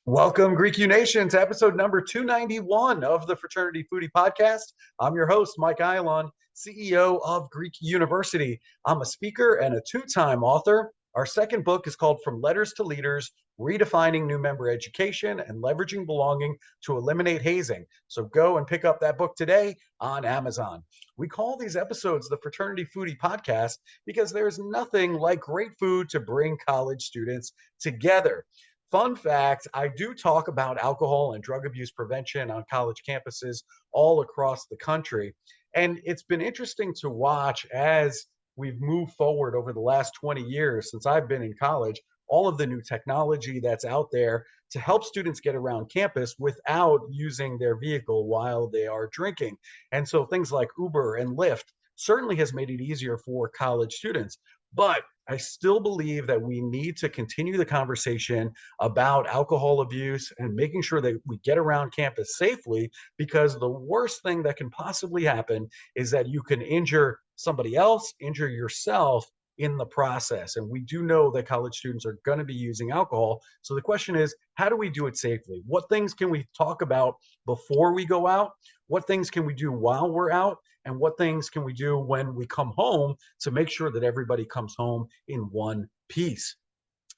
Welcome, Greek U Nation, to episode number 291 of the Fraternity Foodie Podcast. I'm your host, Mike Eilon, CEO of Greek University. I'm a speaker and a two-time author. Our second book is called From Letters to Leaders, Redefining New Member Education and Leveraging Belonging to Eliminate Hazing. So go and pick up that book today on Amazon. We call these episodes the Fraternity Foodie Podcast because there's nothing like great food to bring college students together. Fun fact, I do talk about alcohol and drug abuse prevention on college campuses all across the country. And it's been interesting to watch as we've moved forward over the last 20 years since I've been in college, all of the new technology that's out there to help students get around campus without using their vehicle while they are drinking. And so things like Uber and Lyft certainly has made it easier for college students. But I still believe that we need to continue the conversation about alcohol abuse and making sure that we get around campus safely, because the worst thing that can possibly happen is that you can injure somebody else, injure yourself in the process. And we do know that college students are going to be using alcohol. So the question is, how do we do it safely? What things can we talk about before we go out? What things can we do while we're out? And what things can we do when we come home to make sure that everybody comes home in one piece?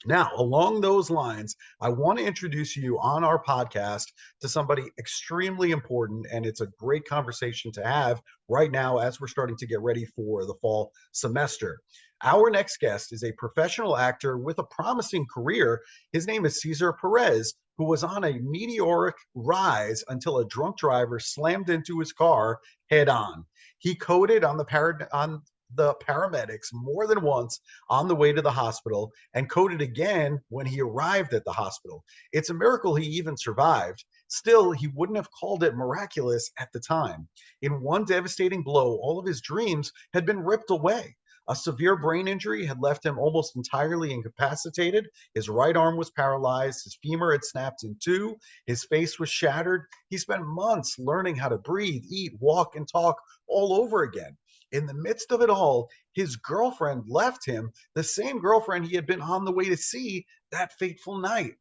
Now, along those lines, I want to introduce you on our podcast to somebody extremely important, and it's a great conversation to have right now as we're starting to get ready for the fall semester. Our next guest is a professional actor with a promising career. His name is Cesar Perez, who was on a meteoric rise until a drunk driver slammed into his car head on. He coded on the paramedics more than once on the way to the hospital and coded again when he arrived at the hospital. It's a miracle he even survived. Still, he wouldn't have called it miraculous at the time. In one devastating blow, all of his dreams had been ripped away. A severe brain injury had left him almost entirely incapacitated. His right arm was paralyzed. His femur had snapped in two. His face was shattered. He spent months learning how to breathe, eat, walk, and talk all over again. In the midst of it all, his girlfriend left him, the same girlfriend he had been on the way to see that fateful night.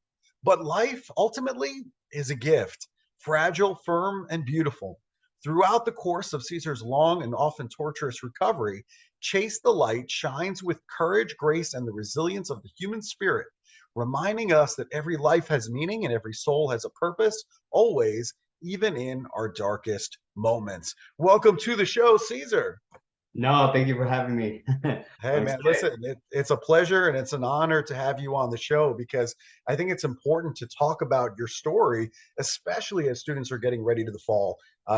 But life, ultimately, is a gift, fragile, firm, and beautiful. Throughout the course of Cesar's long and often torturous recovery, Chase the Light shines with courage, grace, and the resilience of the human spirit, reminding us that every life has meaning and every soul has a purpose, always, even in our darkest moments. Welcome to the show, Cesar. No, thank you for having me. Hey, man, listen, it's a pleasure and it's an honor to have you on the show, because I think it's important to talk about your story, especially as students are getting ready to the fall.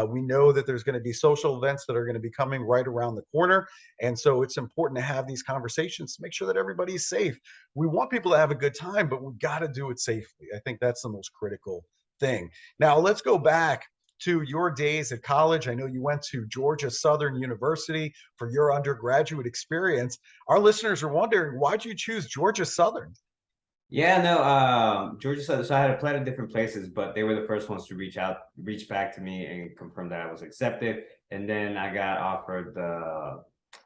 We know that there's going to be social events that are going to be coming right around the corner. And so it's important to have these conversations to make sure that everybody's safe. We want people to have a good time, but we've got to do it safely. I think that's the most critical thing. Now, let's go back to your days at college. I know you went to Georgia Southern University for your undergraduate experience. Our listeners are wondering, why'd you choose Georgia Southern? Yeah, no, Georgia Southern. So I had applied to different places, but they were the first ones to reach back to me and confirm that I was accepted. And then I got offered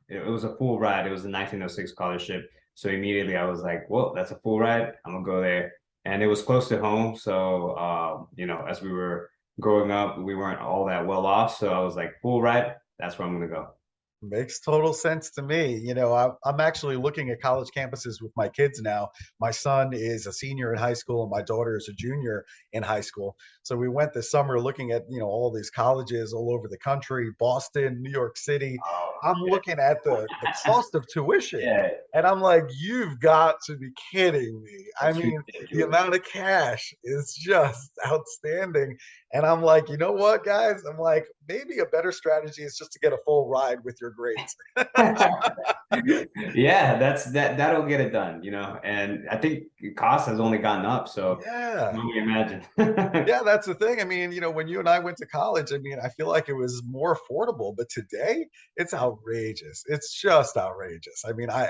it was a full ride. It was a 1906 scholarship. So immediately I was like, well, that's a full ride. I'm gonna go there. And it was close to home. So, as we were growing up, we weren't all that well off. So I was like, full ride, that's where I'm going to go. Makes total sense to me. I'm actually looking at college campuses with my kids now. My son is a senior in high school and my daughter is a junior in high school. So we went this summer looking at, all these colleges all over the country, Boston, New York City. I'm looking at the cost of tuition. Yeah. And I'm like, you've got to be kidding me. That's I mean, ridiculous. the amount of cash is just outstanding. And I'm like, you know what, guys? I'm like, maybe a better strategy is just to get a full ride with your grades. Yeah, that'll get it done, and I think cost has only gone up, so you Yeah. can only imagine. Yeah, that's the thing. I mean, when you and I went to college, I mean, I feel like it was more affordable, but today it's outrageous. It's just outrageous. I mean, I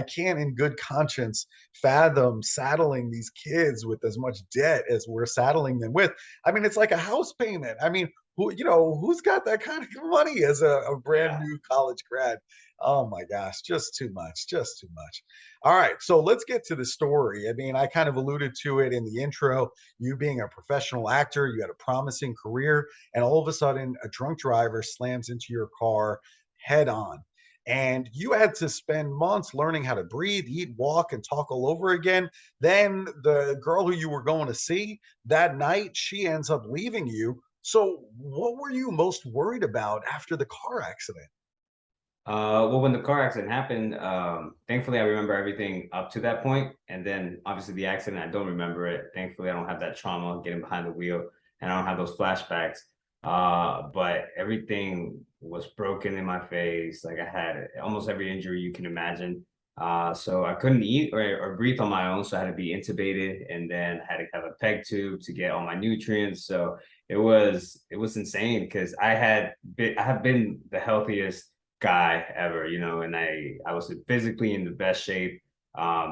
can't in good conscience fathom saddling these kids with as much debt as we're saddling them with. I mean, it's like a house payment. I mean, who's got that kind of money as a brand Yeah. new college grad? Oh my gosh, just too much, just too much. All right, so let's get to the story. I mean, I kind of alluded to it in the intro. You being a professional actor, you had a promising career, and all of a sudden, a drunk driver slams into your car head on. And you had to spend months learning how to breathe, eat, walk, and talk all over again. Then the girl who you were going to see that night, she ends up leaving you. So, what were you most worried about after the car accident? Well, when the car accident happened, thankfully I remember everything up to that point, and then obviously the accident, I don't remember it. Thankfully, I don't have that trauma getting behind the wheel, and I don't have those flashbacks. But everything was broken in my face. Like I had almost every injury you can imagine. So I couldn't eat or breathe on my own, so I had to be intubated, and then I had to have a peg tube to get all my nutrients. So it was insane because I have been the healthiest guy ever, and I was physically in the best shape.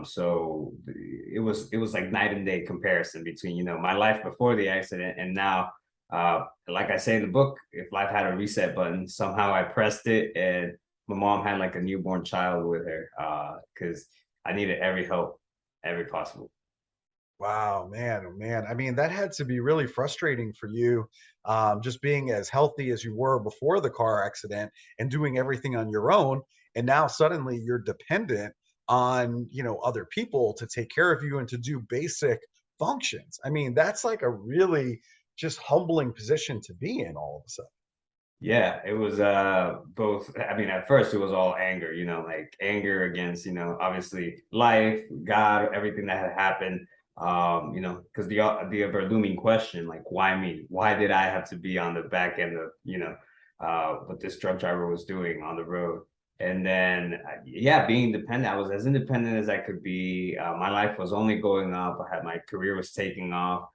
So it was like night and day comparison between, my life before the accident and now. Like I say in the book, if life had a reset button, somehow I pressed it and my mom had like a newborn child with her, because I needed every help, every possible. Wow, man, oh man. I mean, that had to be really frustrating for you, just being as healthy as you were before the car accident and doing everything on your own. And now suddenly you're dependent on, other people to take care of you and to do basic functions. I mean, that's like a really just humbling position to be in all of a sudden. Yeah, it was both. I mean, at first it was all anger, like anger against, obviously life, God, everything that had happened. Because the ever looming question, like, why me? Why did I have to be on the back end of, what this truck driver was doing on the road? And then, yeah, being independent, I was as independent as I could be. My life was only going up. My career was taking off.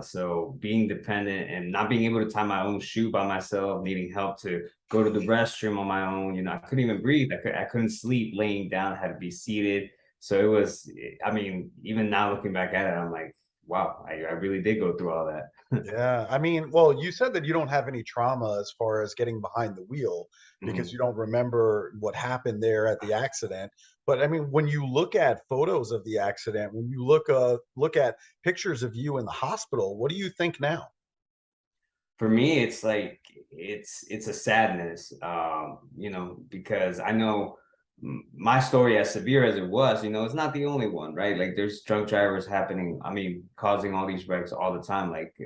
So being dependent and not being able to tie my own shoe by myself, needing help to go to the restroom on my own, I couldn't even breathe. I couldn't sleep laying down, I had to be seated. So it was, I mean, even now looking back at it, I'm like, wow, I really did go through all that. Yeah, I mean, well, you said that you don't have any trauma as far as getting behind the wheel because Mhm. you don't remember what happened there at the accident. But I mean, when you look at photos of the accident, when you look at pictures of you in the hospital, what do you think now? For me, it's like it's a sadness, because I know my story, as severe as it was, it's not the only one, right? Like there's drunk drivers happening, I mean, causing all these wrecks all the time. Like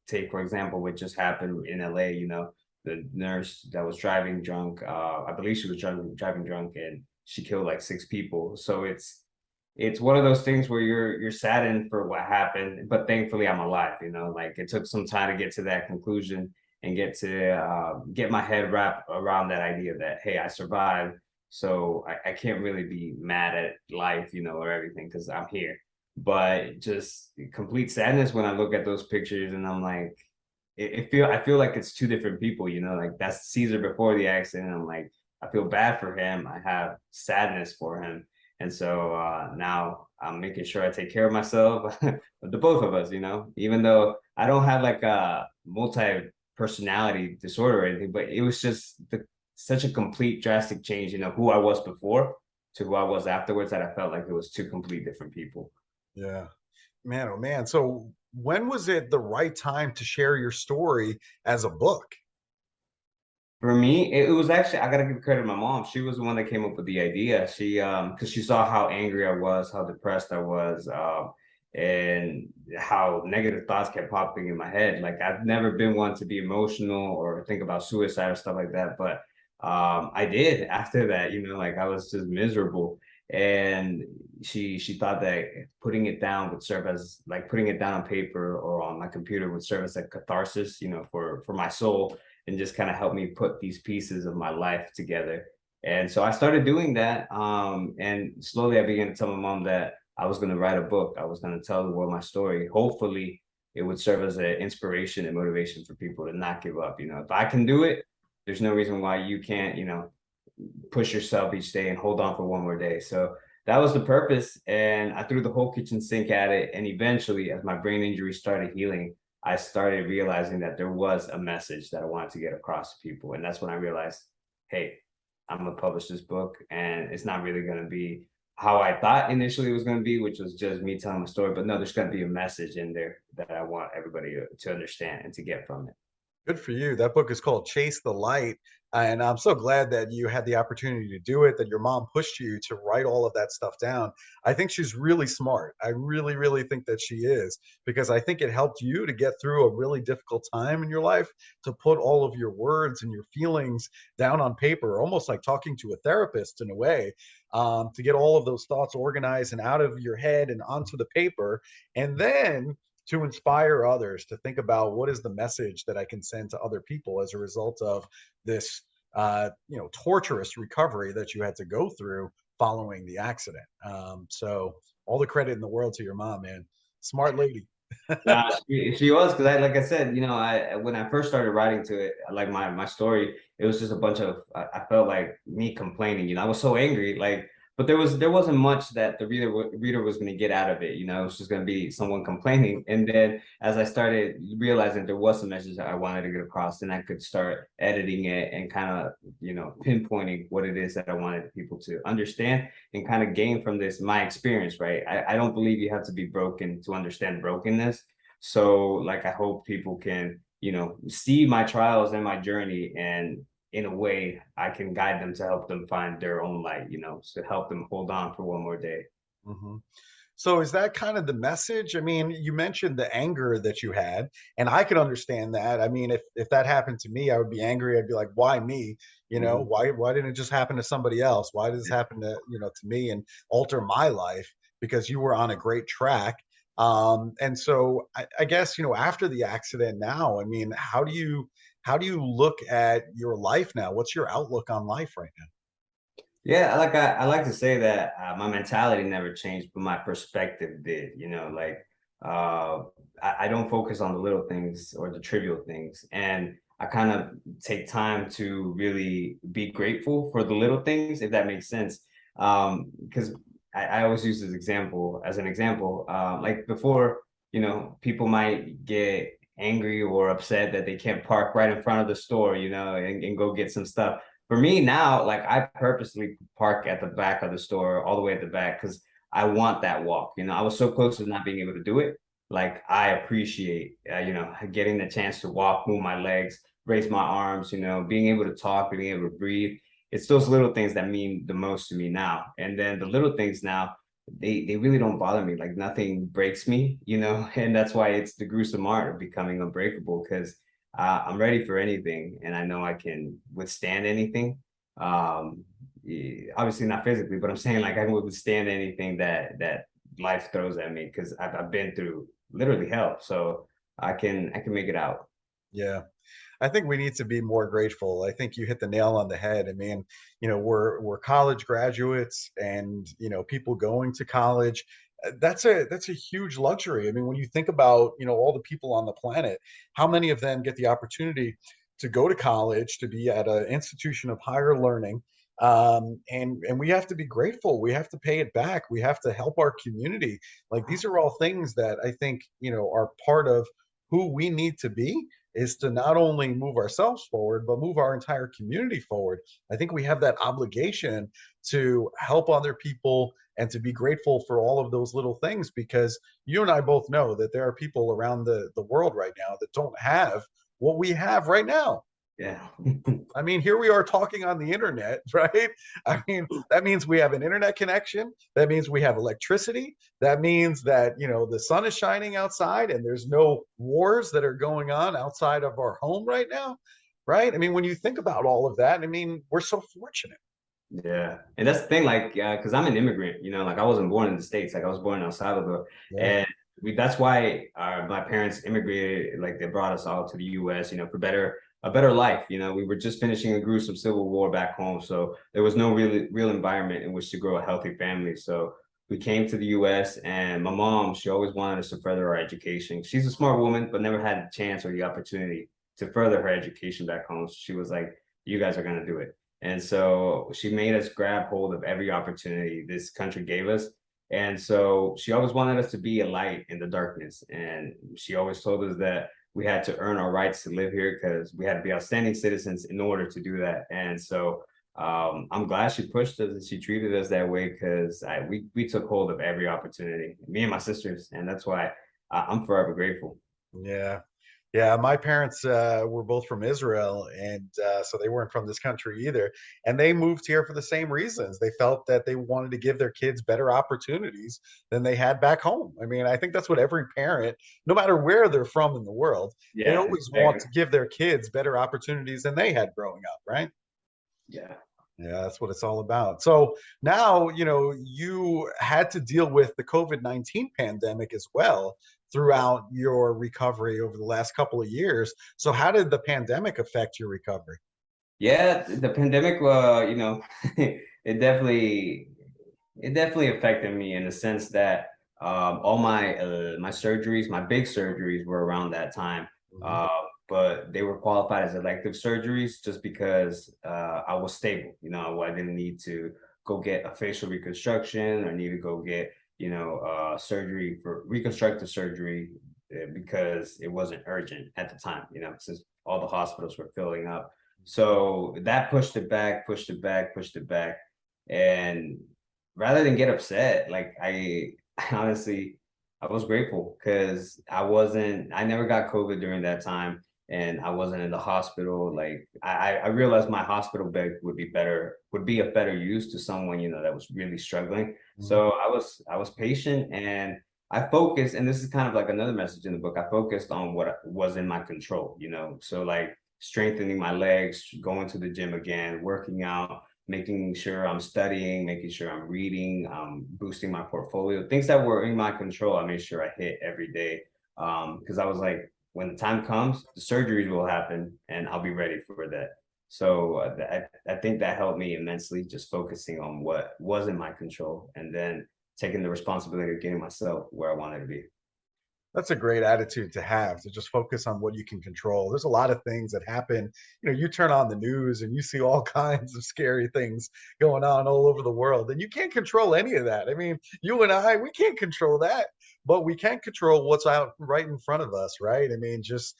take for example what just happened in LA, the nurse that was driving drunk, I believe she was driving drunk, and she killed like 6 people. So it's one of those things where you're saddened for what happened, but thankfully I'm alive. Like it took some time to get to that conclusion and get my head wrapped around that idea that, hey, I survived, so I can't really be mad at life, or everything, because I'm here. But just complete sadness when I look at those pictures and I'm like, I feel like it's two different people. Like that's Caesar before the accident. I'm like, I feel bad for him, I have sadness for him, and so now I'm making sure I take care of myself, the both of us, even though I don't have like a multi personality disorder or anything, but it was just such a complete drastic change, who I was before to who I was afterwards, that I felt like it was two complete different people. Yeah. Man, oh man. So when was it the right time to share your story as a book? For me, it was actually, I gotta give credit to my mom. She was the one that came up with the idea. Because she saw how angry I was, how depressed I was, and how negative thoughts kept popping in my head. Like I've never been one to be emotional or think about suicide or stuff like that, but I did after that. Like I was just miserable, and she thought that putting it down would serve as, like, putting it down on paper or on my computer would serve as a catharsis, for my soul. and just kind of help me put these pieces of my life together. And so I started doing that. And slowly I began to tell my mom that I was going to write a book. I was going to tell the world my story. Hopefully, it would serve as an inspiration and motivation for people to not give up. If I can do it, there's no reason why you can't, push yourself each day and hold on for one more day. So that was the purpose. And I threw the whole kitchen sink at it. And eventually, as my brain injury started healing, I started realizing that there was a message that I wanted to get across to people. And that's when I realized, hey, I'm going to publish this book, and it's not really going to be how I thought initially it was going to be, which was just me telling my story. But no, there's going to be a message in there that I want everybody to understand and to get from it. Good for you. That book is called Chase the Light. And I'm so glad that you had the opportunity to do it, that your mom pushed you to write all of that stuff down. I think she's really smart. I really, really think that she is, because I think it helped you to get through a really difficult time in your life, to put all of your words and your feelings down on paper, almost like talking to a therapist in a way, to get all of those thoughts organized and out of your head and onto the paper. And then to inspire others to think about what is the message that I can send to other people as a result of this, torturous recovery that you had to go through following the accident. So all the credit in the world to your mom, man. Smart lady. Nah, she was, because like I said, I when I first started writing to it, like my story, it was just a bunch of I felt like me complaining. I was so angry, but there wasn't much that the reader was going to get out of it. It was just going to be someone complaining. And then as I started realizing there was a message that I wanted to get across, then I could start editing it and kind of pinpointing what it is that I wanted people to understand and kind of gain from this my experience. Right, I don't believe you have to be broken to understand brokenness. So like I hope people can see my trials and my journey, and in a way I can guide them to help them find their own light, to help them hold on for one more day. Mm-hmm. So is that kind of the message? I mean, you mentioned the anger that you had, and I could understand that. I mean, if that happened to me, I would be angry. I'd be like, "Why me? Mm-hmm. Why didn't it just happen to somebody else? Why does this happen to me and alter my life because you were on a great track?" And so I guess after the accident now, I mean, how do you look at your life now? What's your outlook on life right now? Yeah, I like to say that my mentality never changed, but my perspective did. Uh, I don't focus on the little things or the trivial things, and I kind of take time to really be grateful for the little things, if that makes sense. Because I always use this example as an example. Like before, people might get angry or upset that they can't park right in front of the store, and go get some stuff. For me now, like I purposely park at the back of the store, all the way at the back, because I want that walk. I was so close to not being able to do it. Like I appreciate, getting the chance to walk, move my legs, raise my arms, being able to talk, being able to breathe. It's those little things that mean the most to me now. And then the little things now, they really don't bother me. Like nothing breaks me, and that's why it's the gruesome art of becoming unbreakable, because I'm ready for anything, and I know I can withstand anything. Obviously not physically, but I'm saying like I can withstand anything that life throws at me, because I've been through literally hell, so I can make it out. Yeah. I think we need to be more grateful. I think you hit the nail on the head. I mean, we're college graduates, and people going to college. That's a huge luxury. I mean, when you think about all the people on the planet, how many of them get the opportunity to go to college, to be at an institution of higher learning, and we have to be grateful. We have to pay it back. We have to help our community. Like these are all things that I think are part of who we need to be, is to not only move ourselves forward, but move our entire community forward. I think we have that obligation to help other people and to be grateful for all of those little things, because you and I both know that there are people around the world right now that don't have what we have right now. Yeah. I mean, here we are talking on the internet, right? I mean, that means we have an internet connection. That means we have electricity. That means that, the sun is shining outside and there's no wars that are going on outside of our home right now, right? I mean, when you think about all of that, I mean, we're so fortunate. Yeah, and that's the thing, like, because I'm an immigrant, like I wasn't born in the States, like I was born in El Salvador, Yeah. and that's why my parents immigrated. Like they brought us all to the U.S. For a better life. We were just finishing a gruesome civil war back home, so there was no real environment in which to grow a healthy family. So we came to the U.S. and my mom, she always wanted us to further our education. She's a smart woman, but never had the chance or the opportunity to further her education back home. So she was like, "You guys are gonna do it." And so she made us grab hold of every opportunity this country gave us. And so she always wanted us to be a light in the darkness. And she always told us that we had to earn our rights to live here because we had to be outstanding citizens in order to do that. And so I'm glad she pushed us and she treated us that way because we took hold of every opportunity, me and my sisters. And that's why I'm forever grateful. Yeah. Yeah, my parents were both from Israel, and so they weren't from this country either. And they moved here for the same reasons. They felt that they wanted to give their kids better opportunities than they had back home. I mean, I think that's what every parent, no matter where they're from in the world, they Yeah, always want exactly. to give their kids better opportunities than they had growing up, right? Yeah. Yeah, that's what it's all about. So now, you had to deal with the COVID-19 pandemic as well throughout your recovery over the last couple of years. So how did the pandemic affect your recovery? Yeah, the pandemic, it definitely affected me in the sense that all my surgeries, my big surgeries, were around that time. Mhm. Uh, but they were qualified as elective surgeries just because I was stable. I didn't need to go get a facial reconstruction or need to go get surgery for reconstructive surgery because it wasn't urgent at the time. Since all the hospitals were filling up. So that pushed it back, pushed it back, pushed it back. And rather than get upset, like honestly, I was grateful because I never got COVID during that time and I wasn't in the hospital. Like I realized my hospital bed would be of better use to someone, that was really struggling. Mhm. So I was patient and I focused, and this is kind of like another message in the book. I focused on what was in my control, So like strengthening my legs, going to the gym again, working out, making sure I'm studying, making sure I'm reading, boosting my portfolio, things that were in my control. I made sure I hit every day because I was like, when the time comes, the surgeries will happen, and I'll be ready for that. So I think that helped me immensely, just focusing on what was in my control, and then taking the responsibility of getting myself where I wanted to be. That's a great attitude to have, to just focus on what you can control. There's a lot of things that happen. You turn on the news and you see all kinds of scary things going on all over the world, and you can't control any of that. I mean, you and I, we can't control that, but we can control what's out right in front of us, right? I mean, just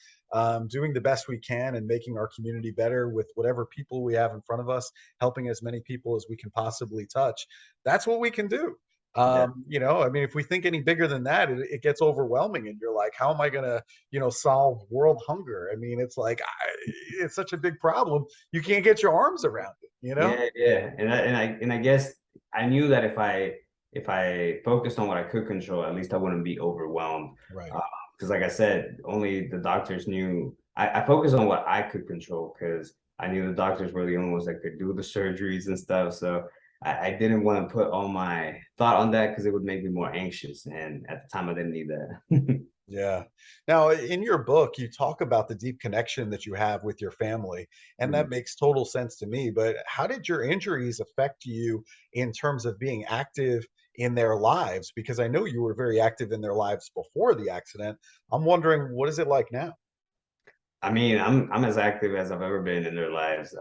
doing the best we can and making our community better with whatever people we have in front of us, helping as many people as we can possibly touch. That's what we can do. Yeah. I mean, if we think any bigger than that, it gets overwhelming, and you're like, how am I gonna, solve world hunger? I mean, it's like it's such a big problem. You can't get your arms around it. Yeah, yeah, and I guess I knew that if I focused on what I could control, at least I wouldn't be overwhelmed. Right. Because, like I said, only the doctors knew. I focused on what I could control because I knew the doctors were the only ones that could do the surgeries and stuff. So I didn't want to put all my thought on that because it would make me more anxious, and at the time I didn't need that. Yeah. Now, in your book, you talk about the deep connection that you have with your family, and that Mhm. makes total sense to me. But how did your injuries affect you in terms of being active in their lives? Because I know you were very active in their lives before the accident. I'm wondering, what is it like now? I mean, I'm as active as I've ever been in their lives.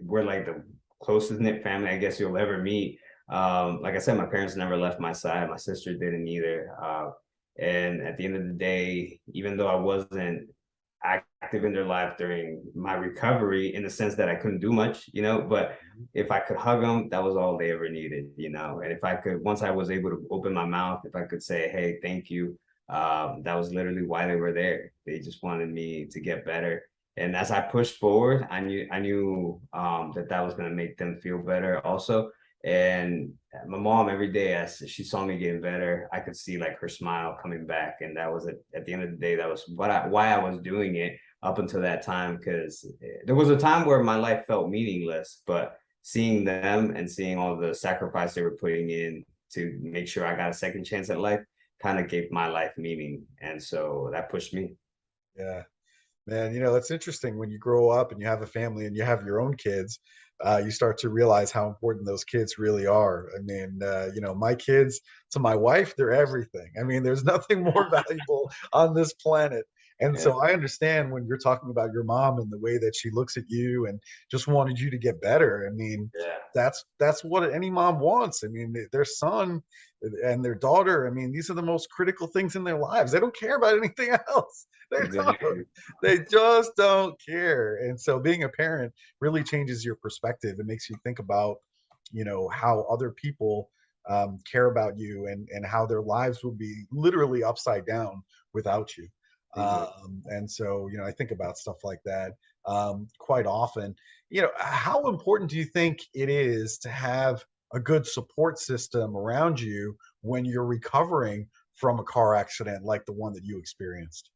We're like the closest knit family I guess you'll ever meet. Like I said, my parents never left my side. My sister didn't either. And at the end of the day, even though I wasn't active in their life during my recovery, in the sense that I couldn't do much, but if I could hug them, that was all they ever needed. And if I could, once I was able to open my mouth, if I could say, "Hey, thank you," that was literally why they were there. They just wanted me to get better. And as I pushed forward, I knew that was going to make them feel better also. And my mom, every day as she saw me getting better, I could see like her smile coming back. And that was at the end of the day, that was why I was doing it up until that time. Because there was a time where my life felt meaningless, but seeing them and seeing all the sacrifice they were putting in to make sure I got a second chance at life, kind of gave my life meaning. And so that pushed me. Yeah. Man, it's interesting when you grow up and you have a family and you have your own kids, you start to realize how important those kids really are. I mean, my kids to my wife, they're everything. I mean, there's nothing more valuable on this planet. And Yeah, so I understand when you're talking about your mom and the way that she looks at you and just wanted you to get better. I mean, yeah, that's what any mom wants. I mean, their son and their daughter, I mean, these are the most critical things in their lives. They don't care about anything else. They don't. exactly. They just don't care. And so being a parent really changes your perspective. It makes you think about, how other people care about you and how their lives would be literally upside down without you. Exactly. And so, I think about stuff like that quite often. How important do you think it is to have a good support system around you when you're recovering from a car accident like the one that you experienced?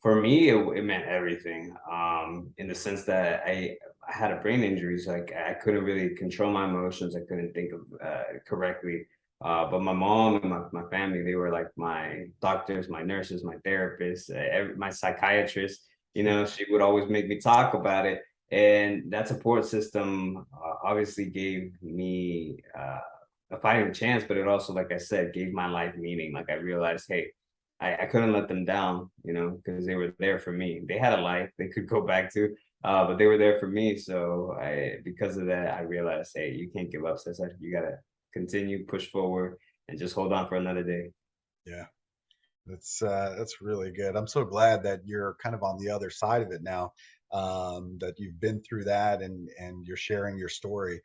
For me, it meant everything. In the sense that I had a brain injury, so like I couldn't really control my emotions. I couldn't think of correctly. But my mom and my family, they were like my doctors, my nurses, my therapists, my psychiatrist. She would always make me talk about it, and that support system obviously gave me a fighting chance. But it also, like I said, gave my life meaning. Like I realized, hey, I couldn't let them down, because they were there for me. They had a life they could go back to, but they were there for me. So because of that, I realized, hey, you can't give up, Cesar. You gotta continue, push forward, and just hold on for another day. Yeah. That's really good. I'm so glad that you're kind of on the other side of it now, that you've been through that and you're sharing your story.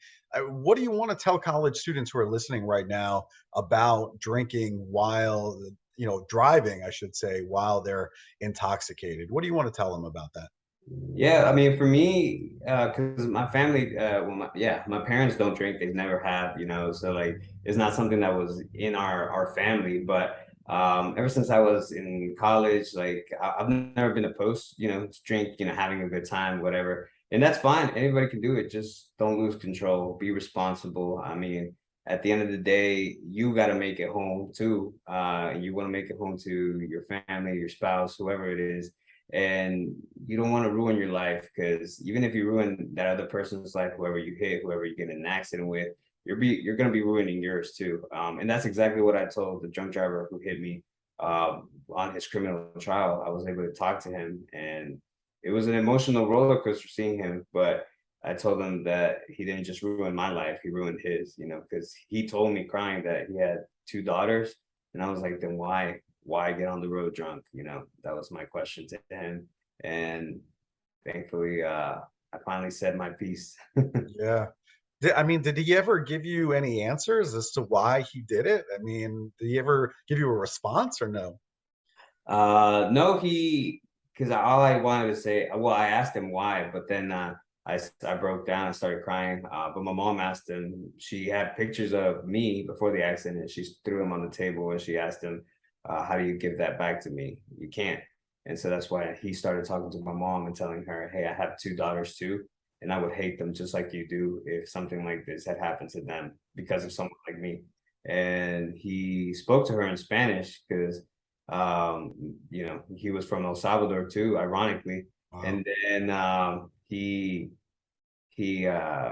What do you want to tell college students who are listening right now about drinking while, driving, I should say, while they're intoxicated? What do you want to tell them about that? Yeah, I mean, for me, because my family, well, my parents don't drink. They've never have, so like it's not something that was in our family. But ever since I was in college, like I've never been opposed, to drink, having a good time, whatever, and that's fine. Anybody can do it. Just don't lose control. Be responsible. I mean, at the end of the day, you got to make it home too. You want to make it home to your family, your spouse, whoever it is, and you don't want to ruin your life, because even if you ruin that other person's life, whoever you hit, whoever you get in an accident with, you're going to be ruining yours too. And that's exactly what I told the drunk driver who hit me on his criminal trial. I was able to talk to him, and it was an emotional roller coaster seeing him, but I told him that he didn't just ruin my life, he ruined his, because he told me crying that he had two daughters. And I was like, then why get on the road drunk? That was my question to him. And thankfully, I finally said my piece. Yeah. I mean, did he ever give you any answers as to why he did it? I mean, did he ever give you a response or no? No, because all I wanted to say, well, I asked him why, but then I broke down and started crying. But my mom asked him, she had pictures of me before the accident, and she threw them on the table, and she asked him, how do you give that back to me? You can't. And so that's why he started talking to my mom and telling her, hey, I have two daughters too, and I would hate them just like you do if something like this had happened to them because of someone like me. And he spoke to her in Spanish because he was from El Salvador too, ironically. Wow. And then he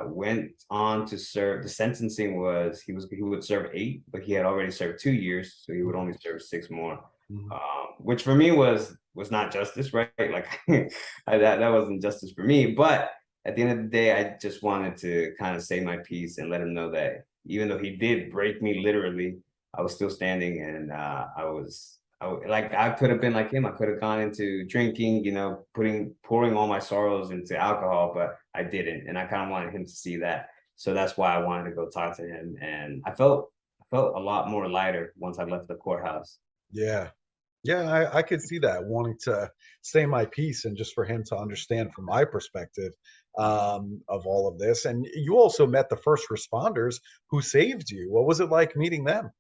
went on to serve. The sentencing was he would serve 8, but he had already served 2 years, so he would only serve 6 more. Mhm. Which for me was not justice, right? Like that wasn't justice for me. But at the end of the day, I just wanted to kind of say my piece and let him know that even though he did break me literally, I was still standing, and like I could have been like him. I could have gone into drinking, pouring all my sorrows into alcohol, but I didn't, and I kind of wanted him to see that. So that's why I wanted to go talk to him, and I felt a lot more lighter once I left the courthouse. Yeah. Yeah, I could see that wanting to say my piece and just for him to understand from my perspective of all of this. And you also met the first responders who saved you. What was it like meeting them?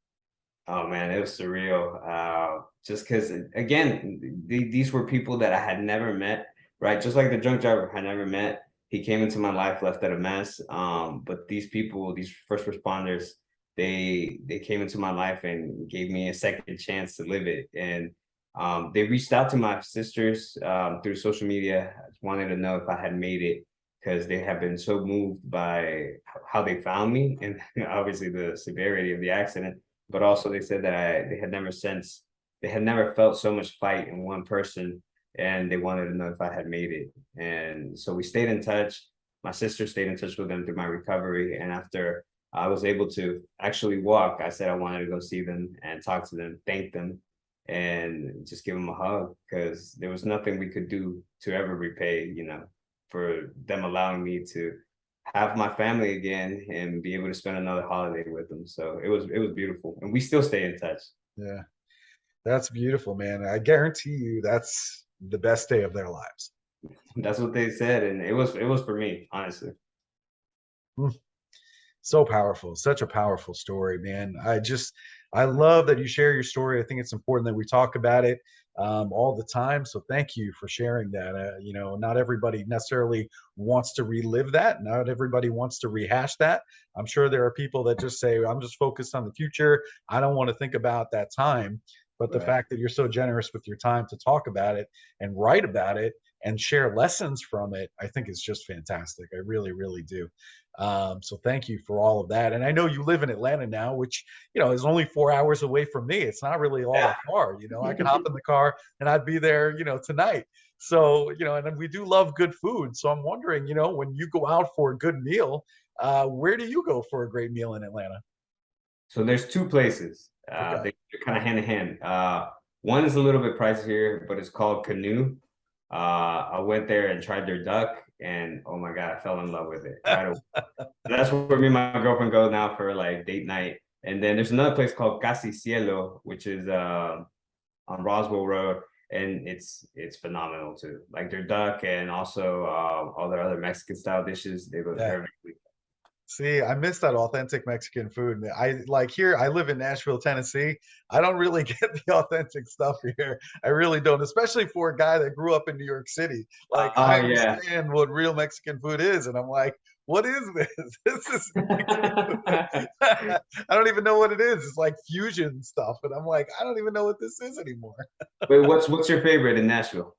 Oh man, it was surreal. Just because, again, these were people that I had never met, right? Just like the drunk driver I never met. He came into my life, left at a mess. But these people, these first responders, they came into my life and gave me a second chance to live it. And they reached out to my sisters through social media, wanted to know if I had made it, because they have been so moved by how they found me and obviously the severity of the accident. But also they said that they had never felt so much fight in one person, and they wanted to know if I had made it. And so we stayed in touch. My sister stayed in touch with them through my recovery. And after I was able to actually walk, I said I wanted to go see them and talk to them, thank them, and just give them a hug, because there was nothing we could do to ever repay, for them allowing me to have my family again and be able to spend another holiday with them. So it was beautiful, and we still stay in touch. Yeah, that's beautiful, man. I guarantee you that's the best day of their lives. That's what they said, and it was for me, honestly. Hmm. So powerful, such a powerful story, man. I love that you share your story. I think it's important that we talk about it all the time. So thank you for sharing that. Not everybody necessarily wants to relive that. Not everybody wants to rehash that. I'm sure there are people that just say, I'm just focused on the future. I don't want to think about that time. But the Right. fact that you're so generous with your time to talk about it and write about it and share lessons from it, I think is just fantastic. I really, really do. So thank you for all of that. And I know you live in Atlanta now, which, is only 4 hours away from me. It's not really all that far. I could hop in the car and I'd be there, tonight. So, and then we do love good food. So I'm wondering, when you go out for a good meal, where do you go for a great meal in Atlanta? So there's two places. Okay. They're kind of hand in hand. One is a little bit pricier, but it's called Canoe. I went there and tried their duck, and oh my God, I fell in love with it right away. That's where me and my girlfriend go now for like date night. And then there's another place called Casi Cielo, which is on Roswell Road, and it's phenomenal too. Like their duck and also all their other Mexican style dishes. Yeah. They're really. See, I miss that authentic Mexican food. I like here, I live in Nashville, Tennessee. I don't really get the authentic stuff here. I really don't, especially for a guy that grew up in New York City. Like, I Oh yeah. understand what real Mexican food is. And I'm like, what is this? This is Mexican food. I don't even know what it is. It's like fusion stuff. And I'm like, I don't even know what this is anymore. Wait, what's your favorite in Nashville?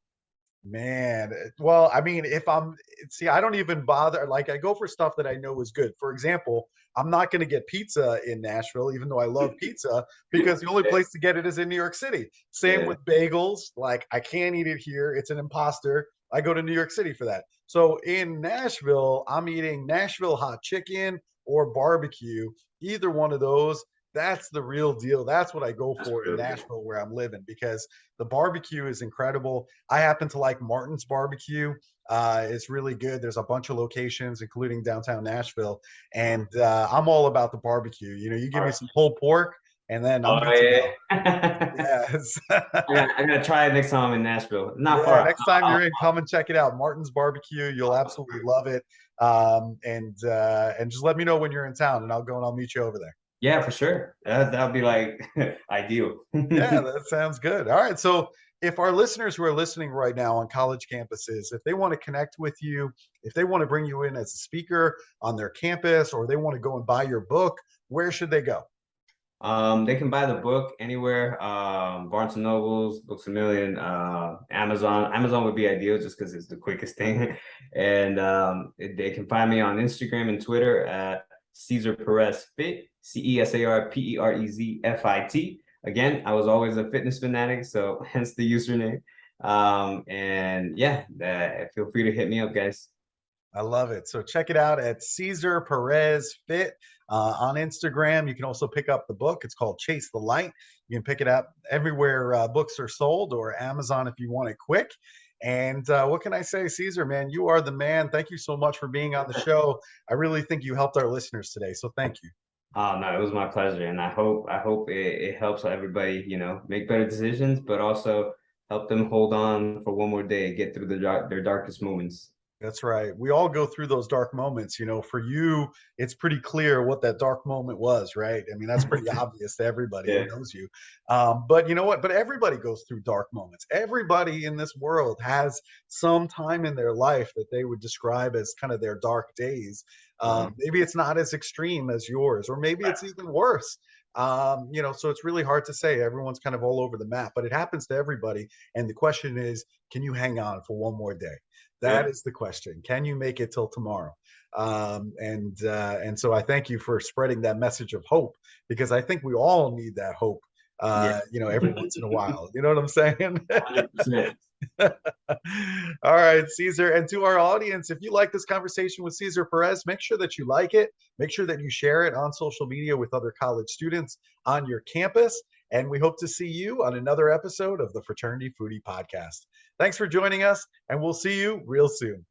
Man, well, I mean, if I'm see, I don't even bother. Like, I go for stuff that I know is good. For example, I'm not going to get pizza in Nashville, even though I love pizza, because the only place to get it is in New York City. Same Yeah. with bagels. Like, I can't eat it here. It's an imposter. I go to New York City for that. So in Nashville, I'm eating Nashville hot chicken or barbecue. Either one of those, that's the real deal. That's what I go That's for in really good. Nashville where I'm living, because the barbecue is incredible. I happen to like Martin's barbecue. It's really good. There's a bunch of locations, including downtown Nashville, and I'm all about the barbecue. You give me some pulled pork, and then I'm Oh good to yeah. go. I Yes. gotta try it next time I'm in Nashville. Not Yeah. far. Next time you're in, come and check it out. Martin's Barbecue. You'll absolutely love it. And just let me know when you're in town, and I'll go and I'll meet you over there. Yeah, for sure. That'd be like ideal. Yeah, that sounds good. All right. So, if our listeners who are listening right now on college campuses, if they want to connect with you, if they want to bring you in as a speaker on their campus, or they want to go and buy your book, where should they go? They can buy the book anywhere. Barnes and Nobles, Books a Million, Amazon. Amazon would be ideal just because it's the quickest thing. And they can find me on Instagram and Twitter at Cesar Perez Fit, CesarPerezFit. Again, I was always a fitness fanatic, so hence the username. And yeah, feel free to hit me up, guys. I love it. So check it out at Cesar Perez Fit on Instagram. You can also pick up the book. It's called Chase the Light. You can pick it up everywhere books are sold, or Amazon if you want it quick. And what can I say, Cesar, man, you are the man. Thank you so much for being on the show. I really think you helped our listeners today. So thank you. Oh no, it was my pleasure, and I hope it helps everybody, make better decisions, but also help them hold on for one more day, get through their darkest moments. That's right. We all go through those dark moments. For you, it's pretty clear what that dark moment was, right? I mean, that's pretty obvious to everybody who Yeah. knows you. But you know what? But everybody goes through dark moments. Everybody in this world has some time in their life that they would describe as kind of their dark days. Uh-huh. Maybe it's not as extreme as yours, or maybe Right. it's even worse. So it's really hard to say. Everyone's kind of all over the map, but it happens to everybody. And the question is, can you hang on for one more day? That Yeah. is the question. Can you make it till tomorrow? And so I thank you for spreading that message of hope, because I think we all need that hope. Yeah. Every once in a while. You know what I'm saying? 100%. All right, Cesar. And to our audience, if you like this conversation with Cesar Perez, make sure that you like it. Make sure that you share it on social media with other college students on your campus. And we hope to see you on another episode of the Fraternity Foodie Podcast. Thanks for joining us, and we'll see you real soon.